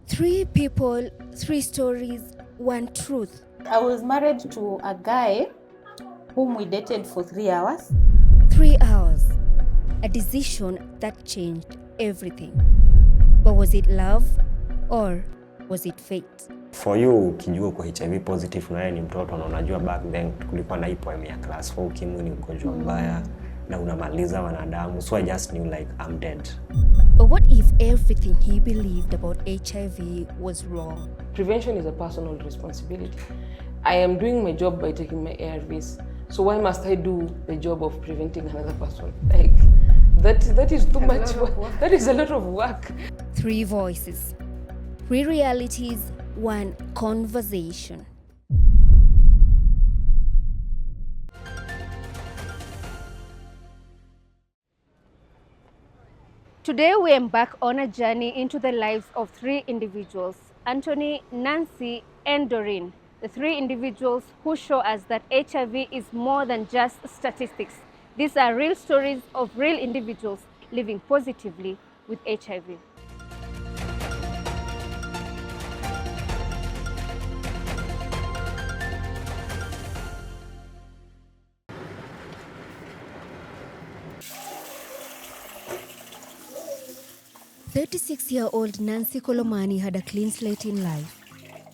Three people, three stories, one truth. I was married to a guy whom we dated for 3 hours. 3 hours. A decision that changed everything. But was it love or was it fate? For you, ukijua uko HIV positive na ni mtoto na unajua back then kulikuwa na hii poem ya class 4 ukimwi ni ugonjwa mbaya na unamaliza wanadamu. So I just knew like I'm dead. But what if everything he believed about HIV was wrong? Prevention is a personal responsibility. I am doing my job by taking my ARVs. So why must I do the job of preventing another person? Like that is too much work. That is a lot of work. 3 voices, 3 realities, 1 conversation. Today we embark on a journey into the lives of 3 individuals, Anthony, Nancy, and Doreen. The 3 individuals who show us that HIV is more than just statistics. These are real stories of real individuals living positively with HIV. "36-year-old Nancy Kolomani had a clean slate in life,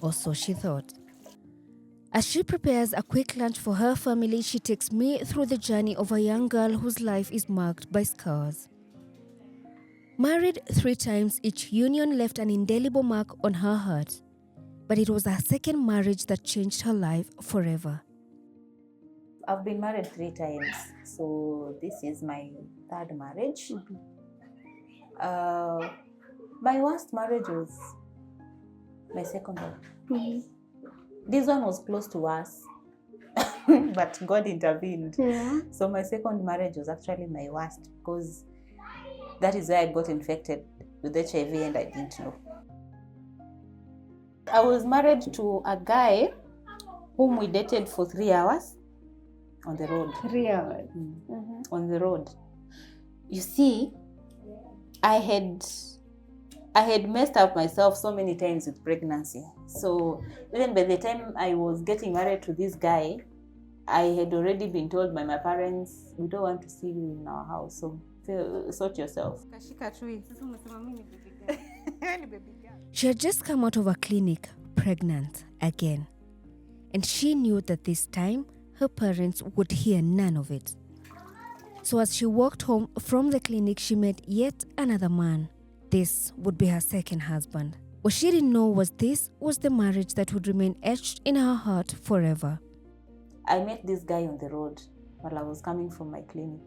or so she thought. As she prepares a quick lunch for her family, she takes me through the journey of a young girl whose life is marked by scars. Married 3 times, each union left an indelible mark on her heart, but it was her second marriage that changed her life forever. I've been married 3 times, so this is my 3rd marriage. My worst marriage was my second one. This one was close to us, but God intervened. So my second marriage was actually my worst because that is where I got infected with HIV and I didn't know. I was married to a guy whom we dated for 3 hours on the road. 3 hours? On the road. You see, I had messed up myself so many times with pregnancy. So even by the time I was getting married to this guy, I had already been told by my parents, we don't want to see you in our house, so sort yourself. She had just come out of a clinic, pregnant again. And she knew that this time, her parents would hear none of it. So as she walked home from the clinic, she met yet another man. This would be her second husband. What she didn't know was this was the marriage that would remain etched in her heart forever. I met this guy on the road while I was coming from my clinic.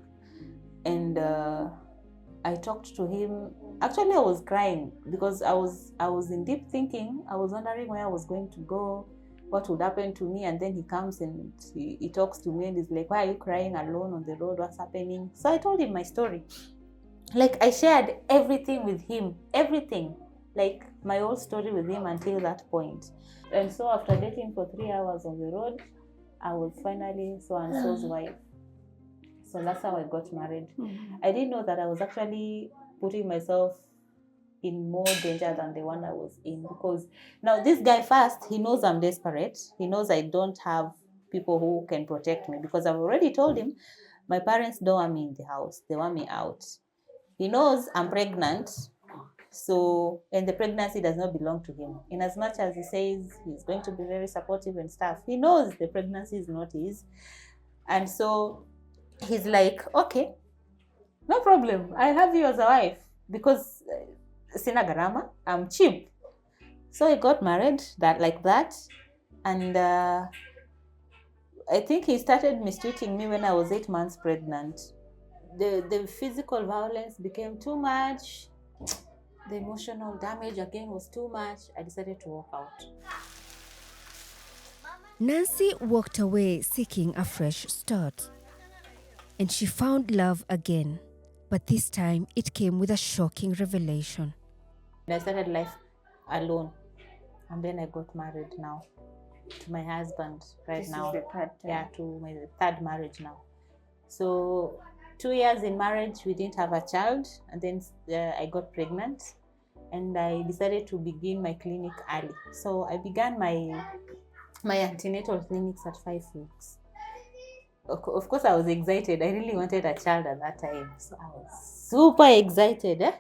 And I talked to him. Actually, I was crying because I was in deep thinking. I was wondering where I was going to go, what would happen to me. And then he comes and he talks to me and he's like, why are you crying alone on the road? What's happening? So I told him my story. Like I shared everything with him, everything, like my whole story with him until that point. And so after dating for 3 hours on the road, I was finally so-and-so's wife. So that's how I got married. I didn't know that I was actually putting myself in more danger than the one I was in, because now this guy first, he knows I'm desperate. He knows I don't have people who can protect me, because I've already told him my parents don't want me in the house, they want me out. He knows I'm pregnant, so, and the pregnancy does not belong to him. In as much as he says he's going to be very supportive and stuff, he knows the pregnancy is not his. And so he's like, okay, no problem, I have you as a wife, because sina garama, I'm cheap. So I got married like that, and I think he started mistreating me when I was 8 months pregnant. The physical violence became too much. The emotional damage again was too much. I decided to walk out. Nancy walked away seeking a fresh start. And she found love again. But this time, it came with a shocking revelation. I started life alone. And then I got married now to my husband right now. This is the 3rd time. Yeah, to my 3rd marriage now. So 2 years in marriage, we didn't have a child. And then I got pregnant. and I decided to begin my clinic early. So I began my antenatal clinics at 5 weeks. Of course, I was excited. I really wanted a child at that time. So I was super excited.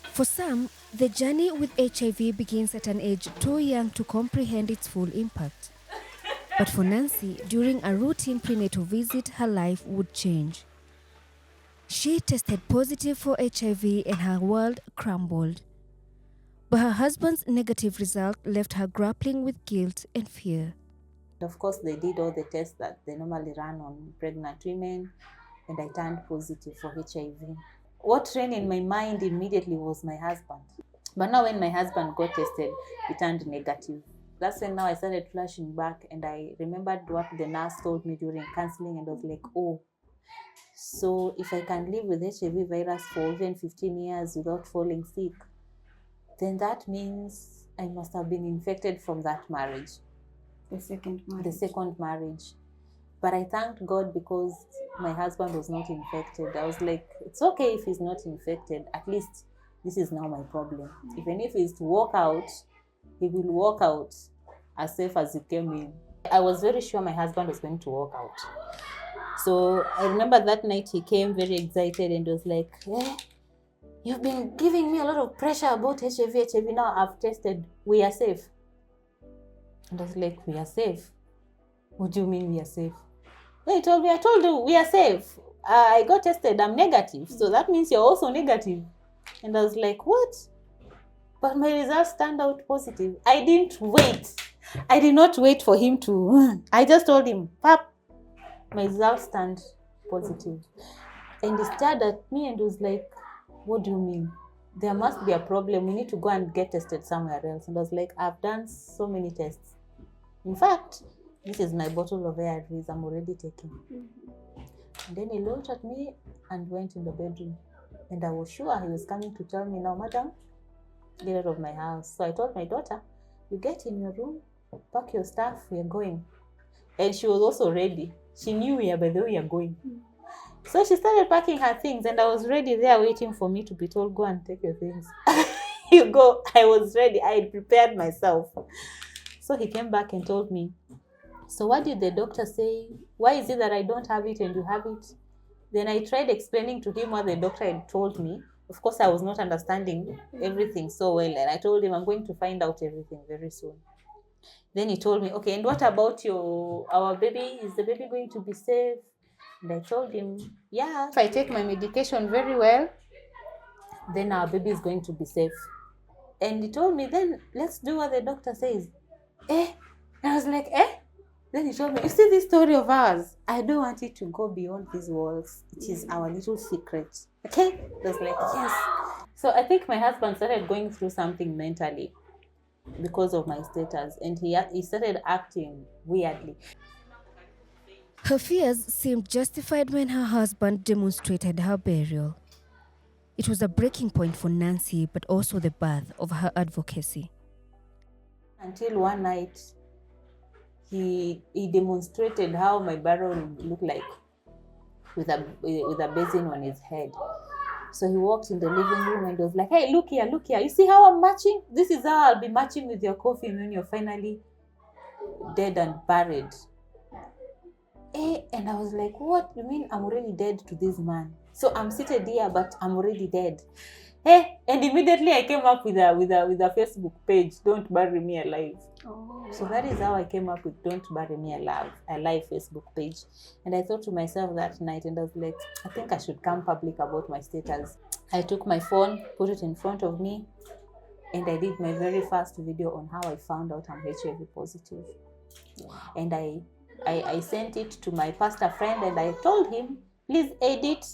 For some, the journey with HIV begins at an age too young to comprehend its full impact. But for Nancy, during a routine prenatal visit, her life would change. She tested positive for HIV and her world crumbled. But her husband's negative result left her grappling with guilt and fear. Of course, they did all the tests that they normally run on pregnant women, and I turned positive for HIV. What ran in my mind immediately was my husband. But now when my husband got tested, he turned negative. That's when now I started flashing back, and I remembered what the nurse told me during counseling, and I was like, oh, so if I can live with HIV virus for even 15 years without falling sick, then that means I must have been infected from that marriage. The second marriage. But I thanked God because my husband was not infected. I was like, it's okay if he's not infected. At least this is now my problem. Even if he's to walk out, he will walk out as safe as he came in. I was very sure my husband was going to walk out. So I remember that night he came very excited and was like, you've been giving me a lot of pressure about HIV. Now I've tested. We are safe. And I was like, we are safe? What do you mean we are safe? He told me, I told you we are safe. I got tested, I'm negative. So that means you're also negative. And I was like, what? But my results turned out positive. I didn't wait. I did not wait for him to. I just told him, Pap, my results turned positive. And he stared at me and was like, what do you mean? There must be a problem. We need to go and get tested somewhere else. And I was like, I've done so many tests. In fact, this is my bottle of ARVs I'm already taking. And then he looked at me and went in the bedroom. And I was sure he was coming to tell me, now, madam, get out of my house. So I told my daughter, you get in your room, pack your stuff, we are going. And she was also ready. She knew by the way we are going. So she started packing her things, and I was ready there waiting for me to be told, go and take your things. You go. I was ready. I had prepared myself. So he came back and told me, so what did the doctor say? Why is it that I don't have it and you have it? Then I tried explaining to him what the doctor had told me. Of course, I was not understanding everything so well. And I told him, I'm going to find out everything very soon. Then he told me, okay, and what about our baby? Is the baby going to be safe? And I told him, yeah, if I take my medication very well, then our baby is going to be safe. And he told me, then let's do what the doctor says. And I was like, Then he told me, you see this story of ours? I don't want it to go beyond these walls. It is our little secret. Okay? I was like, yes. So I think my husband started going through something mentally because of my status, and he started acting weirdly. Her fears seemed justified when her husband demonstrated her burial. It was a breaking point for Nancy, but also the birth of her advocacy. Until one night, he demonstrated how my burial would look like with a basin on his head. So he walked in the living room and was like, hey, look here. You see how I'm matching? This is how I'll be matching with your coffin when you're finally dead and buried. And I was like, what? You mean I'm already dead to this man? So I'm seated here, but I'm already dead. And immediately I came up with a Facebook page, Don't Bury Me Alive. Oh. So that is how I came up with Don't Bury Me Alive, a live Facebook page. And I thought to myself that night, and I was like, I think I should come public about my status. I took my phone, put it in front of me, and I did my very first video on how I found out I'm HIV positive. Wow. And I sent it to my pastor friend, and I told him, please edit,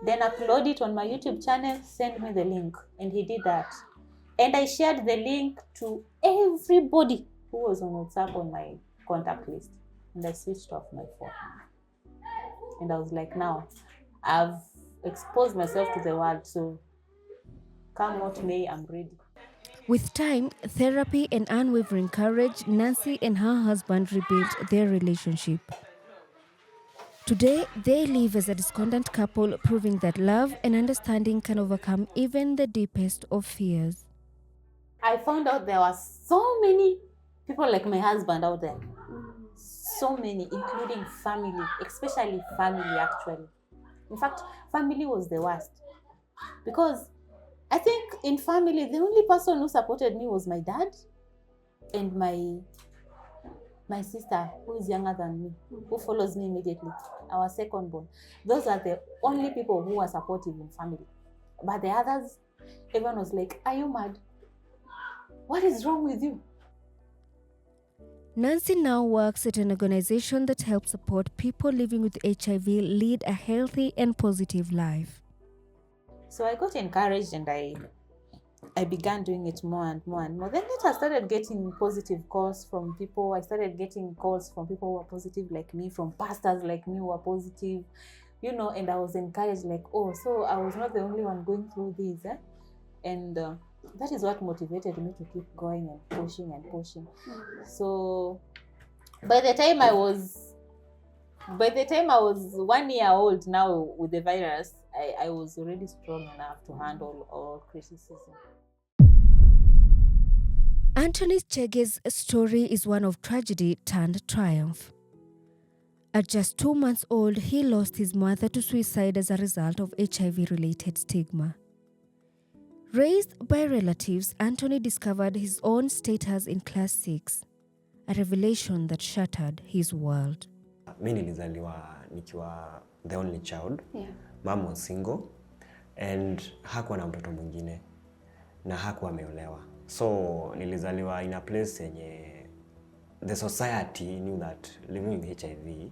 then upload it on my YouTube channel, send me the link. And he did that. And I shared the link to everybody who was on WhatsApp on my contact list. And I switched off my phone. And I was like, now, I've exposed myself to the world, so come what may, I'm ready. With time, therapy, and unwavering courage, Nancy and her husband rebuilt their relationship. Today, they live as a discordant couple, proving that love and understanding can overcome even the deepest of fears. I found out there were so many people like my husband out there. So many, including family, especially family actually. In fact, family was the worst. Because I think in family, the only person who supported me was my dad and my sister, who is younger than me, who follows me immediately, our second born. Those are the only people who are supportive in family. But the others, everyone was like, are you mad? What is wrong with you? Nancy now works at an organization that helps support people living with HIV lead a healthy and positive life. So I got encouraged and I began doing it more and more and more. Then later I started getting positive calls from people. I started getting calls from people who were positive like me, from pastors like me who were positive, and I was encouraged like, oh, so I was not the only one going through this. And that is what motivated me to keep going and pushing and pushing. So by the time I was 1 year old now with the virus, I was already strong enough to handle all criticism. Anthony Chege's story is one of tragedy turned triumph. At just 2 months old, he lost his mother to suicide as a result of HIV-related stigma. Raised by relatives, Anthony discovered his own status in class 6, a revelation that shattered his world. Mimi nilizaliwa nikiwa the only child. Yeah. Mom was single and hakuwa na mtoto mwingine na hakuwa ameolewa. So nilizaliwa in a place yenye the society knew that living with HIV,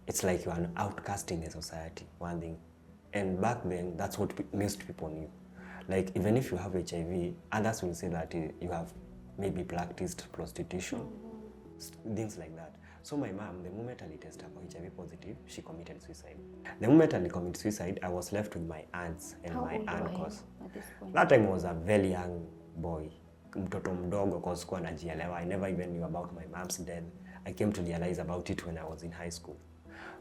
it's like you are an outcast in the society, one thing. And back then, that's what most people knew. Like, even if you have HIV, others will say that you have maybe practiced prostitution, things like that. So my mom, the moment I tested for HIV positive, she committed suicide. The moment I committed suicide, I was left with my aunts and my uncles. That time I was a very young boy, mtoto mdogo, cause kwa najielewa. I never even knew about my mom's death. I came to realize about it when I was in high school.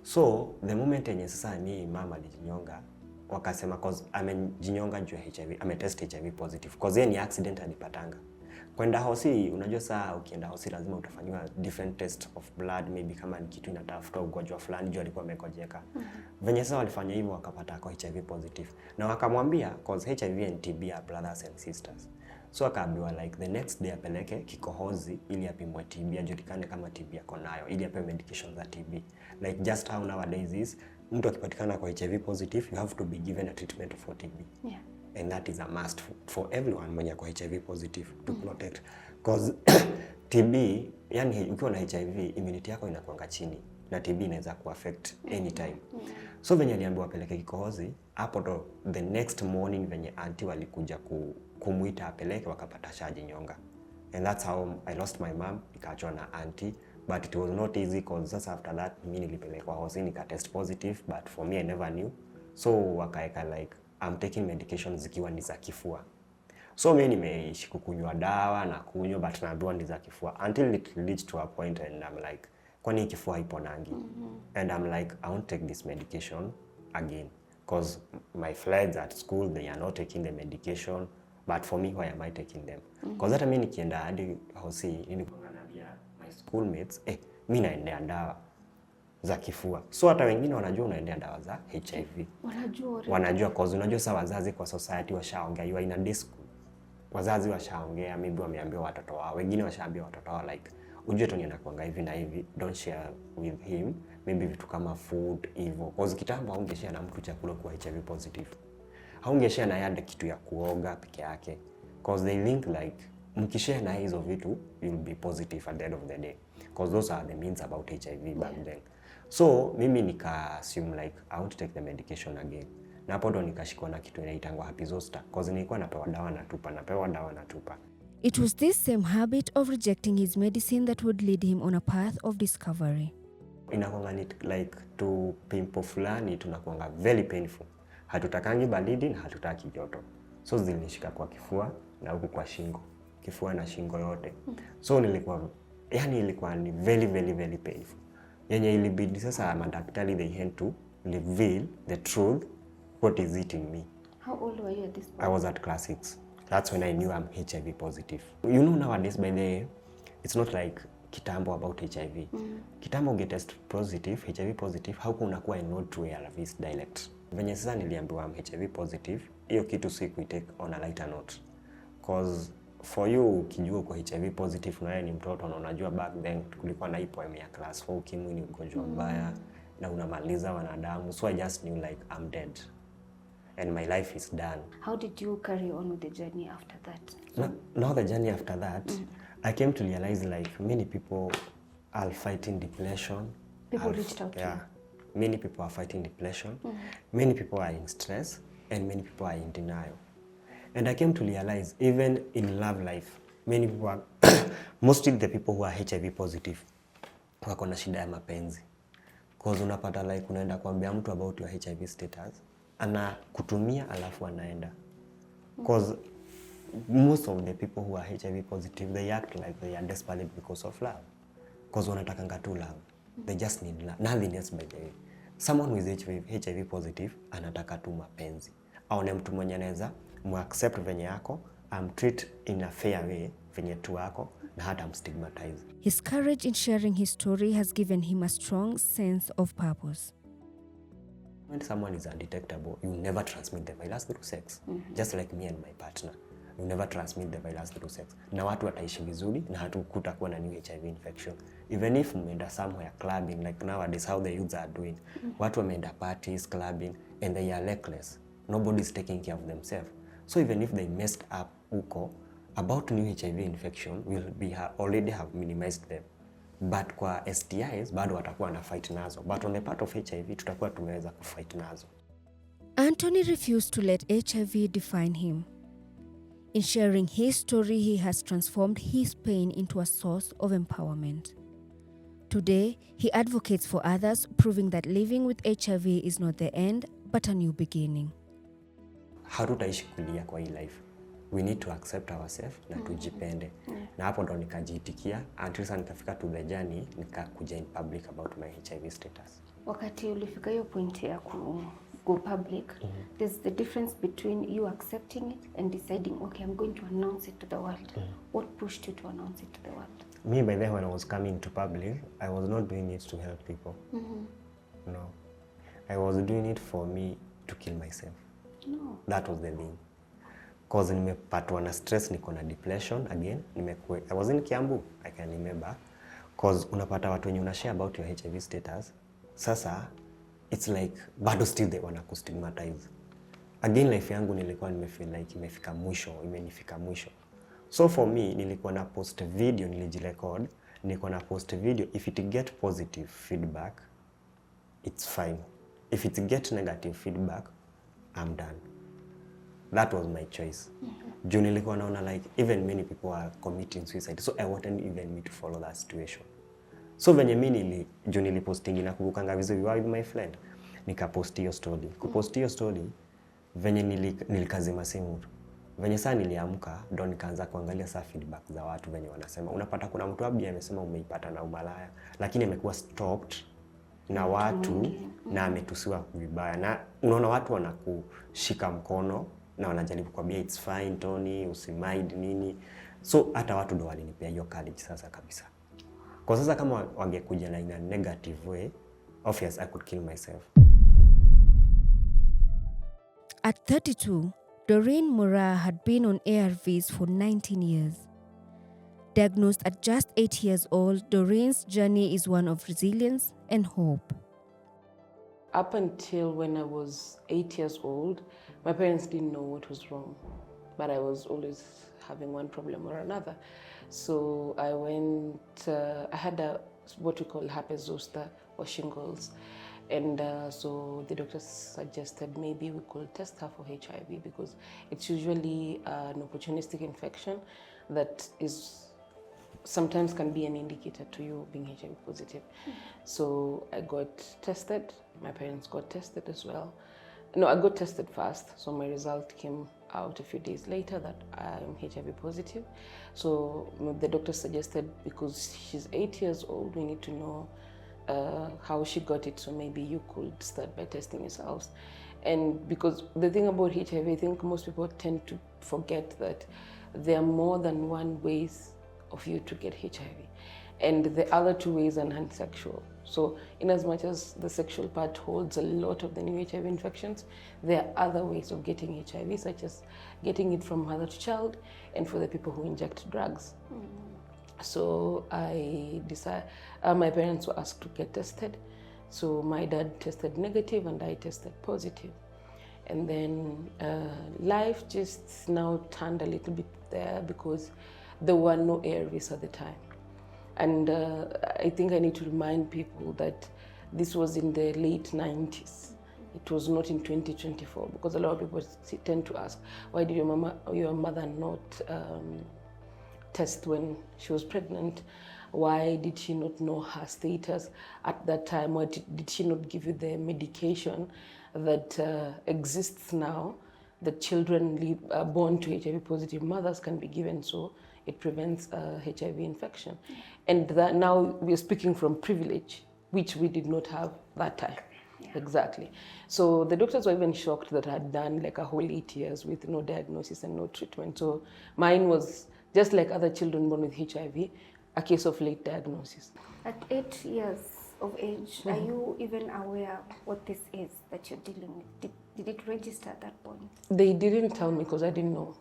So the moment yenye sasa mi mama alijinyonga, wakasema cause amejinyonga juu ya HIV, ametest HIV positive, cause yeye ni accident alipatanga. Kwenda hosi, unajua saa ukienda hosi lazima utafanyiwa different test of blood, maybe kama ni kitu inatafuta ugonjwa fulani juu alikuwa amekojeka. Venye sasa walifanya hivyo wakapata kwa HIV positive. Na wakamwambia cause HIV and TB are brothers and sisters. So akaambiwa like the next day apeleke kikohozi ili apimwe TB, ajulikane kama TB yako nayo, ili apewe medication za TB. Like just how nowadays is, mtu akipatikana kwa HIV positive, you have to be given a treatment for TB. Yeah. And that is a must for everyone mwenye kwa HIV positive to protect. Because TB, yani ukiwa na HIV, immunity yako inakuanga chini na TB inaweza kuaffect anytime. So venye aliambiwa apeleke kikohozi, hapo ndo the next morning venye auntie walikuja kumuita apeleke wakapata shajinyonga. And that's how I lost my mom, nikaachwa na auntie. But it was not easy because just after that, mimi nilipelekwa hosi nikatest positive, but for me I never knew. So wakaeka like I'm taking medications zikiwa ni za kifua. So mimi nimeishi kukunywa dawa na kunywa but naambiwa ni za kifua until it reached to a point and I'm like, kwani kifua iponangi? And I'm like, I won't take this medication again because my friends at school, they are not taking the medication, but for me, why am I taking them? Because hata mimi nikienda hadi hosi nilikuwa naambia my schoolmates, mimi naendea dawa za kifua. So hata wengine wanajua unaendea dawa za HIV. Wanajua cause unajua saa wazazi kwa society washaongea, you are in a disc. Wazazi washaongea, maybe wameambia watoto wao, wengine washaambia watoto wao like ujue tu nienda kuanga hivi na hivi, don't share with him, maybe vitu kama food hivyo. Cause kitambo haungeshare na mtu chakula kwa HIV positive. Haungeshare na yada kitu ya kuoga peke yake. Cause they think like mkishare na hizo vitu you'll be positive at the end of the day. Cause those are the means about HIV back then. So mimi nika assume like I want to take the medication again. Na hapo ndo nikashikwa na kitu inaitangwa happy zoster cause nilikuwa napewa dawa na tupa. It was this same habit of rejecting his medicine that would lead him on a path of discovery. Inakuanga like to pimpo fulani tunakuanga very painful. Hatutakangi baridi na hatutaki joto. So zilinishika kwa kifua na huku kwa shingo. Kifua na shingo yote. So ilikuwa ni very very very painful. yenye ilibidi sasa madaktari they had to reveal the truth, what is it in me. How old were you at this point? I was at class 6. That's when I knew I'm HIV positive. You know, nowadays, by the way, it's not like kitambo about HIV. Kitambo get test positive, HIV positive, how unakuwa enrolled to ARVs direct. Venye sasa niliambiwa I'm HIV positive, hiyo kitu si kuitake on a lighter note. Cause for you, ukijua uko HIV positive na wewe ni mtoto na unajua back then kulikuwa na hii poem ya class 4, ukimwi ni ugonjwa mbaya na unamaliza wanadamu. So I just knew like I'm dead. And my life is done. How did you carry on with the journey after that? Now the journey after that, I came to realize like many people are fighting depression. People reached out to you. Many people are fighting depression. Many people are in stress, and many people are in denial. And I came to realize even in love life, many people are, mostly the people who are HIV positive, wako na shida ya mapenzi. Cause unapata like unaenda kuambia mtu about your HIV status, ana kutumia alafu anaenda. Cause most of the people who are HIV positive, they act like they are desperate because of love. Cause wanatakanga tu love. They just need love. Nothing else by the way. Someone who is HIV positive, anataka tu mapenzi. Aone mtu mwenye anaweza mu-accept venye yako, treat in a fair way venye tu wako, na hata stigmatize. His courage in sharing his story has given him a strong sense of purpose. When someone is undetectable, you never transmit the virus through sex. Just like me and my partner. You never transmit the virus through sex. Na watu wataishi vizuri na hatukutakuwa na new HIV infection. Even if mmeenda somewhere clubbing, like nowadays how the youths are doing. Watu wameenda parties, clubbing, and they are reckless. Nobody's taking care of themselves. So even if they messed up uko, about new HIV infection, will be already have minimized them. But kwa STIs, bado watakuwa na fight nazo. But on the part of HIV, tutakuwa tumeweza kufight nazo. Anthony refused to let HIV define him. In sharing his story, he has transformed his pain into a source of empowerment. Today, he advocates for others, proving that living with HIV is not the end, but a new beginning. Hatutaishi kulia kwa hii life. We need to accept ourselves na tujipende. Na hapo ndo nikajiitikia, until sasa nikafika to the journey, nikakuja in public about my HIV status. Wakati ulifika hiyo point ya go public, there's the difference between you accepting it and deciding, okay, I'm going to announce it to the world. What pushed you to announce it to the world? Me, by then when I was coming to public, I was not doing it to help people. No. I was doing it for me to kill myself. No. That was the thing. Cause nimepatwa na stress, niko na depression again. I was in Kiambu, I can remember. Cause unapata watu wenye unashare about your HIV status. Sasa, it's like, bado still they wanna kustigmatize. Again, life yangu nilikuwa nimefeel like imenifika mwisho. So for me, nilikuwa na post video, nilijirecord. Nilikuwa na post video, if it get positive feedback, it's fine. If it get negative feedback, I'm done. That was my choice. Juu nilikuwa naona like even many people are committing suicide, so I wanted even me to follow that situation. So venye mimi nilipostingi na kukanga vizuri with my friend, nikapost hiyo story. Kupost hiyo story venye nilikazima simu. Venye saa niliamka ndo nikaanza kuangalia saa feedback za watu venye wanasema. Unapata kuna mtu abdi amesema umeipata na umalaya, lakini amekuwa stopped na watu na ametusiwa vibaya. Na unaona watu wanakushika mkono na wanajaribu kuambia it's fine Tony, usimind nini. So hata watu ndo walinipea hiyo courage sasa kabisa. Kwa sasa kama wangekuja na in a negative way, obviously I could kill myself. At 32, Doreen Mura had been on ARVs for 19 years. Diagnosed at just 8 years old, Doreen's journey is one of resilience and hope. Up until when I was 8 years old, my parents didn't know what was wrong, but I was always having one problem or another. So I had what we call herpes zoster or shingles. And so the doctors suggested maybe we could test her for HIV because it's usually an opportunistic infection that is sometimes can be an indicator to you being HIV positive. So I got tested. My parents got tested as well. No, I got tested first. So my result came out a few days later that I'm HIV positive. So the doctor suggested because she's 8 years old, we need to know how she got it, so maybe you could start by testing yourselves. And because the thing about HIV, I think most people tend to forget that there are more than one ways of you to get HIV. And the other two ways are non-sexual. So in as much as the sexual part holds a lot of the new HIV infections, there are other ways of getting HIV, such as getting it from mother to child, and for the people who inject drugs. So I decided, my parents were asked to get tested. So my dad tested negative and I tested positive. And then life just now turned a little bit there because there were no ARVs at the time. And I think I need to remind people that this was in the late 90s. It was not in 2024, because a lot of people tend to ask, why did your mother not test when she was pregnant? Why did she not know her status at that time? Why did she not give you the medication that exists now, that children born to HIV positive mothers can be given, so it prevents HIV infection? And that now we're speaking from privilege, which we did not have that time. Yeah. Exactly. So the doctors were even shocked that I had done like a whole 8 years with no diagnosis and no treatment. So mine was just like other children born with HIV, a case of late diagnosis. At 8 years of age, are you even aware what this is that you're dealing with? Did it register at that point? They didn't tell me because I didn't know.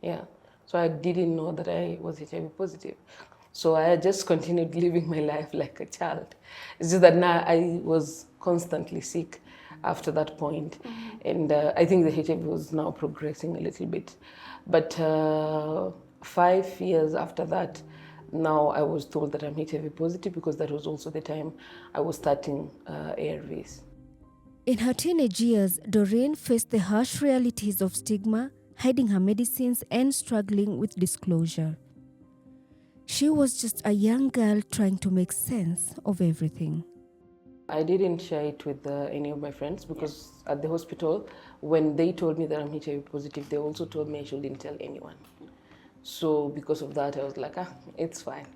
Yeah. So I didn't know that I was HIV positive. So I just continued living my life like a child. It's just that now I was constantly sick after that point. And I think the HIV was now progressing a little bit. But 5 years after that, now I was told that I'm HIV positive, because that was also the time I was starting ARVs. In her teenage years, Doreen faced the harsh realities of stigma, hiding her medicines and struggling with disclosure. She was just a young girl trying to make sense of everything. I didn't share it with any of my friends, because at the hospital, when they told me that I'm HIV positive, they also told me I shouldn't tell anyone. So because of that, I was like, it's fine.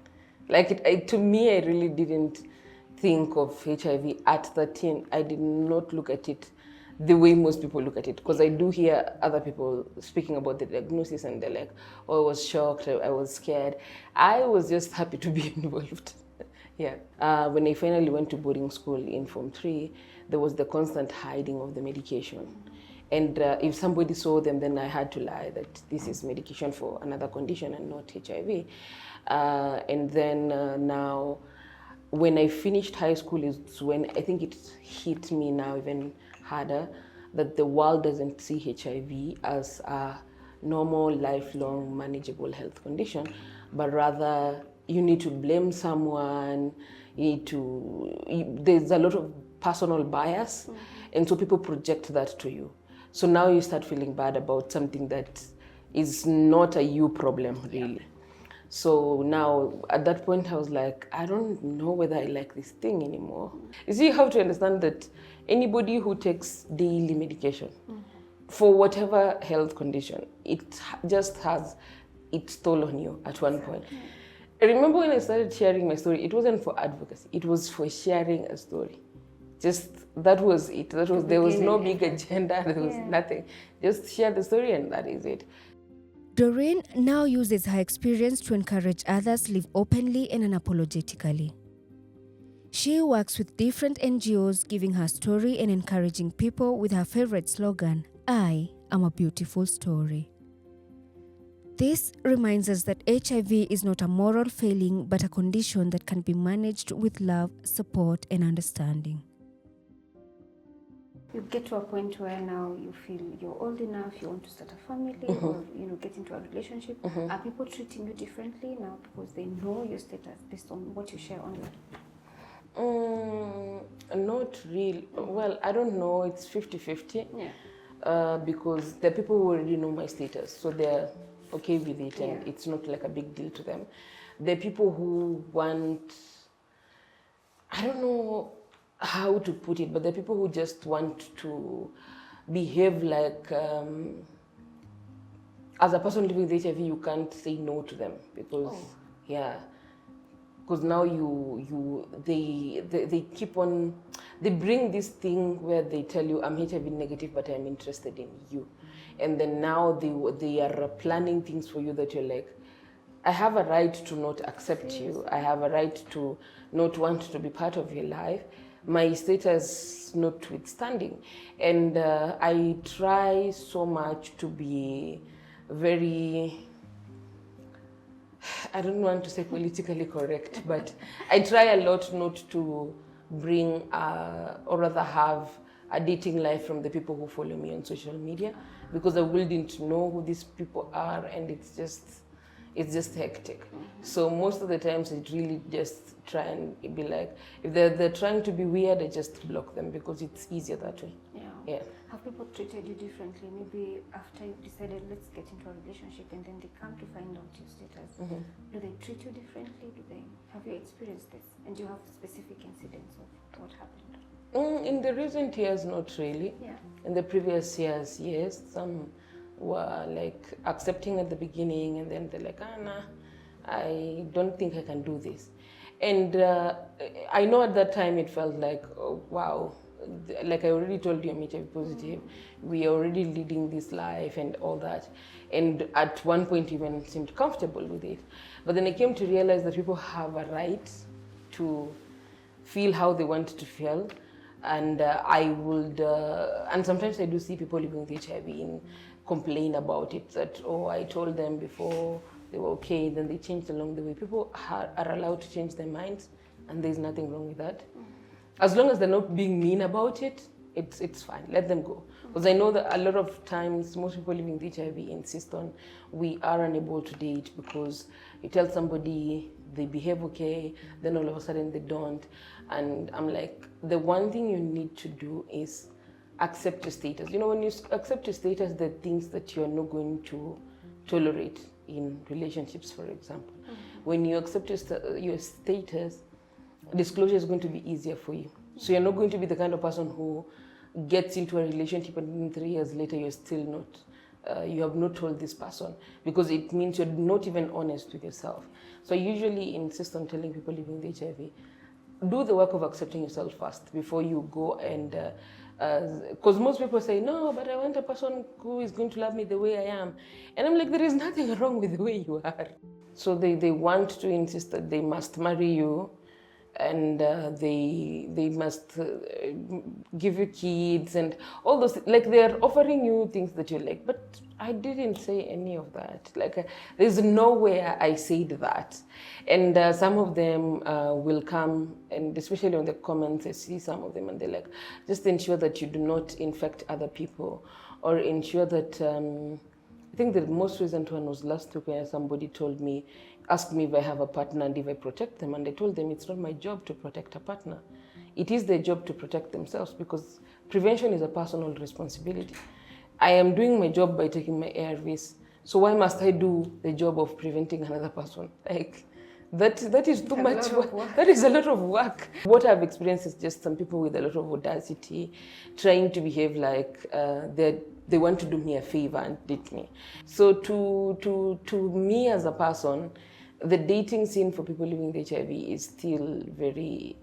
Like to me, I really didn't think of HIV at 13. I did not look at it the way most people look at it, because I do hear other people speaking about the diagnosis and they're like, oh, I was shocked, I was scared. I was just happy to be involved. Yeah. When I finally went to boarding school in Form 3, there was the constant hiding of the medication. And if somebody saw them, then I had to lie that this is medication for another condition and not HIV. And then now, when I finished high school is when I think it hit me now even harder, that the world doesn't see HIV as a normal, lifelong, manageable health condition, but rather you need to blame someone, there's a lot of personal bias, and so people project that to you. So now you start feeling bad about something that is not a you problem, really. So now, at that point, I was like, I don't know whether I like this thing anymore. You see, you have to understand that anybody who takes daily medication for whatever health condition, it just has its toll on you at one point. I remember when I started sharing my story, it wasn't for advocacy, it was for sharing a story. Just, that was it. There was no big agenda, there was nothing. Just share the story and that is it. Doreen now uses her experience to encourage others live openly and unapologetically. She works with different NGOs, giving her story and encouraging people with her favorite slogan, I am a beautiful story. This reminds us that HIV is not a moral failing, but a condition that can be managed with love, support, and understanding. You get to a point where now you feel you're old enough, you want to start a family, or get into a relationship. Are people treating you differently now because they know your status based on what you share online? Not really. Well, I don't know. It's 50-50. Because there are people who already know my status, so they're okay with it, and it's not like a big deal to them. There are people who want, I don't know how to put it, but there are people who just want to behave like, as a person living with HIV, you can't say no to them because, because now they keep on, they bring this thing where they tell you, I'm HIV negative, but I'm interested in you. And then now they are planning things for you that you're like, I have a right to not accept you. I have a right to not want to be part of your life. My status notwithstanding. And I try so much to be very, I don't want to say politically correct, but I try a lot not to bring or rather have a dating life from the people who follow me on social media, because I wouldn't know who these people are, and it's just hectic. So most of the times I really just try and be like, if they're trying to be weird, I just block them because it's easier that way. Yeah. Have people treated you differently? Maybe after you've decided, let's get into a relationship, and then they come to find out your status. Do they treat you differently? Have you experienced this? And do you have specific incidents of what happened? In the recent years, not really. Yeah. In the previous years, yes. Some were like accepting at the beginning, and then they're like, nah, I don't think I can do this. And I know at that time it felt like, oh, wow, like I already told you, I'm HIV positive. We are already leading this life and all that. And at one point even seemed comfortable with it. But then I came to realize that people have a right to feel how they want to feel. And I would, and sometimes I do see people living with HIV and complain about it, that, oh, I told them before they were okay, then they changed along the way. People are allowed to change their minds, and there's nothing wrong with that. As long as they're not being mean about it, it's fine. Let them go. Because I know that a lot of times, most people living with HIV insist on, we are unable to date because you tell somebody they behave okay, then all of a sudden they don't. And I'm like, the one thing you need to do is accept your status. You know, when you accept your status, there are things that you're not going to tolerate in relationships, for example. When you accept your status, disclosure is going to be easier for you. So you're not going to be the kind of person who gets into a relationship and 3 years later you're still not, you have not told this person, because it means you're not even honest with yourself. So I usually insist on telling people living with HIV, do the work of accepting yourself first before you go and, because most people say, no, but I want a person who is going to love me the way I am. And I'm like, there is nothing wrong with the way you are. So they want to insist that they must marry you, and they must give you kids and all those, like they're offering you things that you're like, but I didn't say any of that. Like there's nowhere I said that. And some of them will come, and especially on the comments, I see some of them and they're like, just ensure that you do not infect other people, or ensure that, I think the most recent one was last week where somebody asked me if I have a partner and if I protect them. And I told them it's not my job to protect a partner. It is their job to protect themselves, because prevention is a personal responsibility. I am doing my job by taking my ARVs. So why must I do the job of preventing another person? Like, that is too much work. That is a lot of work. What I've experienced is just some people with a lot of audacity trying to behave like they want to do me a favor and date me. So to me as a person, the dating scene for people living with HIV is still very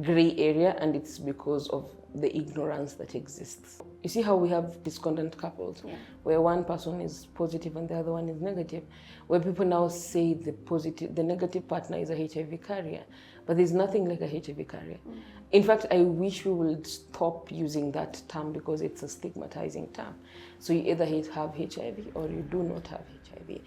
gray area, and it's because of the ignorance that exists. You see how we have discordant couples, where one person is positive and the other one is negative, where people now say the negative partner is a HIV carrier, but there's nothing like a HIV carrier. In fact, I wish we would stop using that term, because it's a stigmatizing term. So you either have HIV or you do not have HIV.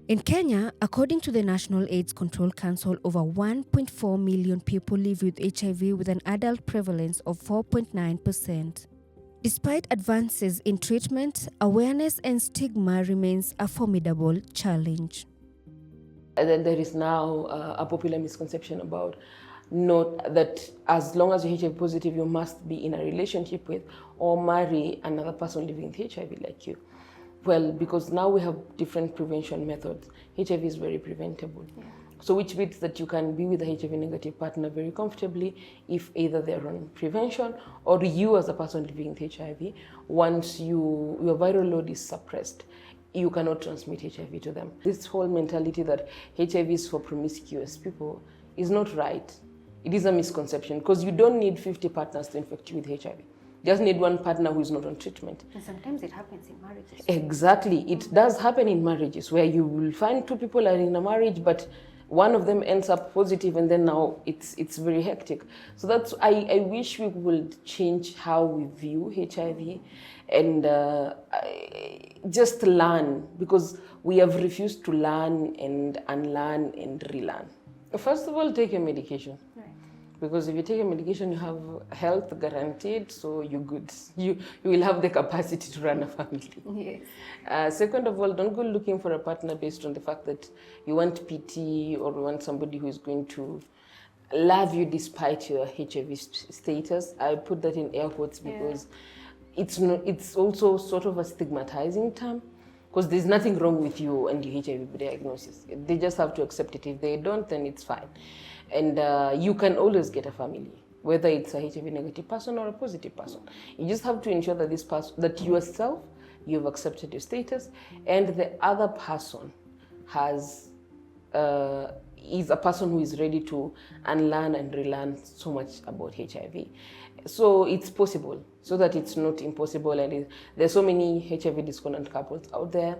In Kenya, according to the National AIDS Control Council, over 1.4 million people live with HIV with an adult prevalence of 4.9%. Despite advances in treatment, awareness and stigma remains a formidable challenge. And then there is now a popular misconception about that as long as you're HIV positive, you must be in a relationship with or marry another person living with HIV like you. Well, because now we have different prevention methods. HIV is very preventable. So which means that you can be with a HIV negative partner very comfortably if either they're on prevention, or you as a person living with HIV, once your viral load is suppressed, you cannot transmit HIV to them. This whole mentality that HIV is for promiscuous people is not right. It is a misconception, because you don't need 50 partners to infect you with HIV. You just need one partner who is not on treatment. And sometimes it happens in marriages. Exactly. It does happen in marriages, where you will find two people are in a marriage, but one of them ends up positive, and then now it's very hectic. So that's, I wish we would change how we view HIV and just learn, because we have refused to learn and unlearn and relearn. First of all, take your medication. Right. Because if you take a medication, you have health guaranteed, so you're good. You will have the capacity to run a family. Yes. Second of all, don't go looking for a partner based on the fact that you want PT or you want somebody who is going to love you despite your HIV status. I put that in air quotes because it's also sort of a stigmatizing term. Because there's nothing wrong with you and your HIV diagnosis. They just have to accept it. If they don't, then it's fine. And you can always get a family, whether it's a HIV negative person or a positive person. You just have to ensure that this person, that yourself, you've accepted your status, and the other person has is a person who is ready to unlearn and relearn so much about HIV. So it's possible, so that it's not impossible. And there's so many HIV discordant couples out there.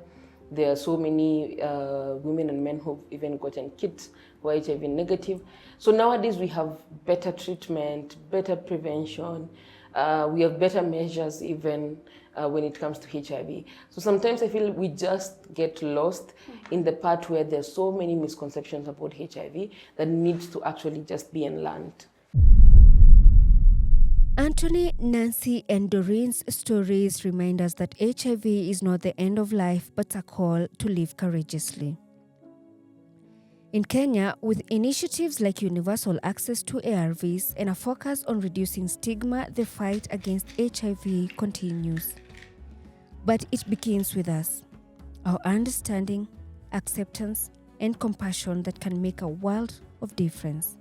There are so many women and men who've even gotten kids who are HIV negative. So nowadays we have better treatment, better prevention. We have better measures even when it comes to HIV. So sometimes I feel we just get lost in the part where there's so many misconceptions about HIV that needs to actually just be unlearned. Anthony, Nancy, and Doreen's stories remind us that HIV is not the end of life, but a call to live courageously. In Kenya, with initiatives like universal access to ARVs and a focus on reducing stigma, the fight against HIV continues. But it begins with us, our understanding, acceptance, and compassion that can make a world of difference.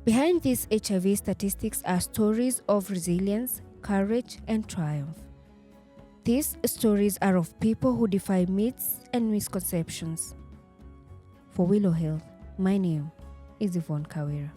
Behind these HIV statistics are stories of resilience, courage, and triumph. These stories are of people who defy myths and misconceptions. For Willow Health, my name is Yvonne Kawira.